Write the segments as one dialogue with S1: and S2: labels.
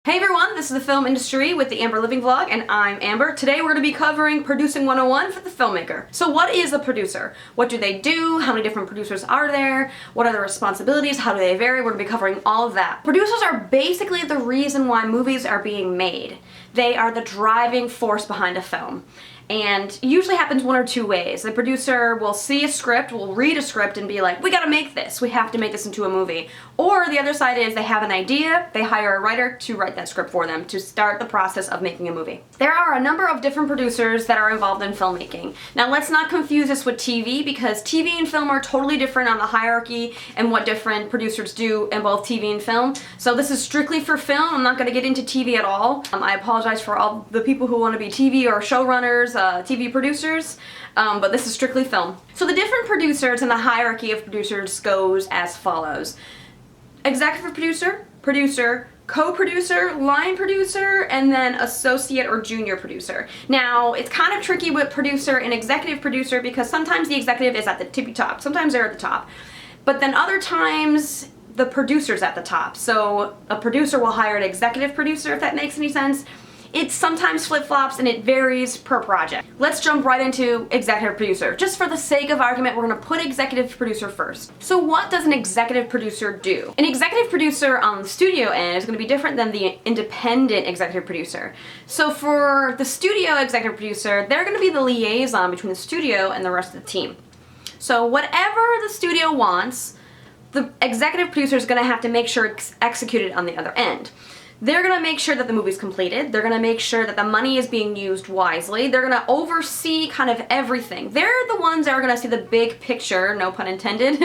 S1: Hey everyone, this is the film industry with the Amber Living Vlog, and I'm Amber. Today we're going to be covering Producing 101 for the filmmaker. So what is a producer? What do they do? How many different producers are there? What are their responsibilities? How do they vary? We're going to be covering all of that. Producers are basically the reason why movies are being made. They are the driving force behind a film. And it usually happens one or two ways. The producer will see a script, will read a script and be like, we gotta make this, we have to make this into a movie. Or the other side is they have an idea, they hire a writer to write that script for them to start the process of making a movie. There are a number of different producers that are involved in filmmaking. Now let's not confuse this with TV, because TV and film are totally different on the hierarchy and what different producers do in both TV and film. So this is strictly for film. I'm not gonna get into TV at all. I apologize for all the people who want to be TV or showrunners, TV producers, but this is strictly film. So the different producers and the hierarchy of producers goes as follows. Executive producer, producer, co-producer, line producer, and then associate or junior producer. Now, it's kind of tricky with producer and executive producer because sometimes the executive is at the tippy top, sometimes they're at the top, but then other times the producer's at the top. So a producer will hire an executive producer, if that makes any sense. It sometimes flip-flops and it varies per project. Let's jump right into executive producer. Just for the sake of argument, we're going to put executive producer first. So what does an executive producer do? An executive producer on the studio end is going to be different than the independent executive producer. So for the studio executive producer, they're going to be the liaison between the studio and the rest of the team. So whatever the studio wants, the executive producer is going to have to make sure it's executed on the other end. They're going to make sure that the movie's completed. They're going to make sure that the money is being used wisely. They're going to oversee kind of everything. They're the ones that are going to see the big picture, no pun intended.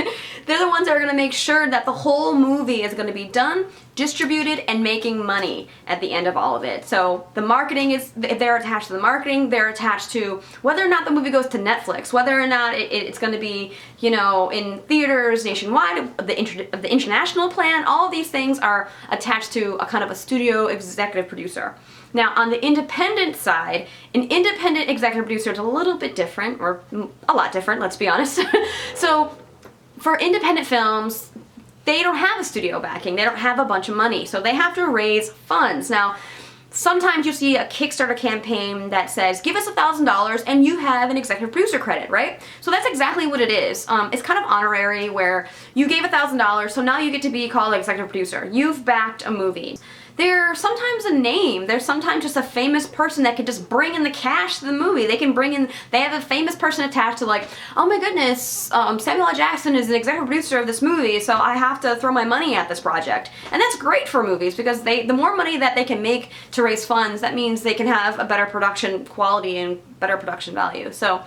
S1: They're the ones that are going to make sure that the whole movie is going to be done, distributed, and making money at the end of all of it. So the marketing is, they're attached to the marketing, they're attached to whether or not the movie goes to Netflix, whether or not it's going to be, you know, in theaters nationwide, the international plan. All of these things are attached to a kind of a studio executive producer. Now on the independent side, an independent executive producer is a little bit different, or a lot different, let's be honest. So for independent films, they don't have a studio backing, they don't have a bunch of money, so they have to raise funds. Now, sometimes you see a Kickstarter campaign that says, give us $1,000 and you have an executive producer credit, right? So that's exactly what it is. It's kind of honorary where you gave $1,000, so now you get to be called executive producer. You've backed a movie. They're sometimes a name. They're sometimes just a famous person that could just bring in the cash to the movie. They can bring in, they have a famous person attached to, like, oh my goodness, Samuel L. Jackson is an executive producer of this movie, so I have to throw my money at this project. And that's great for movies because the more money that they can make to raise funds, that means they can have a better production quality and better production value. So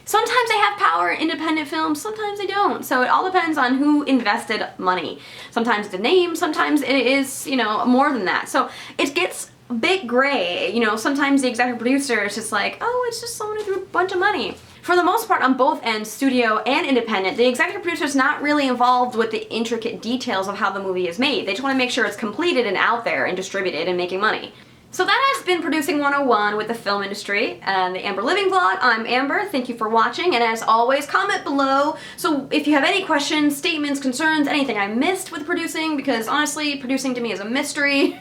S1: sometimes they have power in independent films, sometimes they don't. So it all depends on who invested money. Sometimes it's a name, sometimes it is, you know, more than that. So it gets a bit gray. You know, sometimes the executive producer is just like, oh, it's just someone who threw a bunch of money. For the most part, on both ends, studio and independent, the executive producer is not really involved with the intricate details of how the movie is made. They just want to make sure it's completed and out there and distributed and making money. So that has been Producing 101 with the film industry and the Amber Living Vlog. I'm Amber, thank you for watching, and as always, comment below. So if you have any questions, statements, concerns, anything I missed with producing, because honestly, producing to me is a mystery.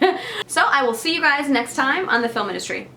S1: So I will see you guys next time on the film industry.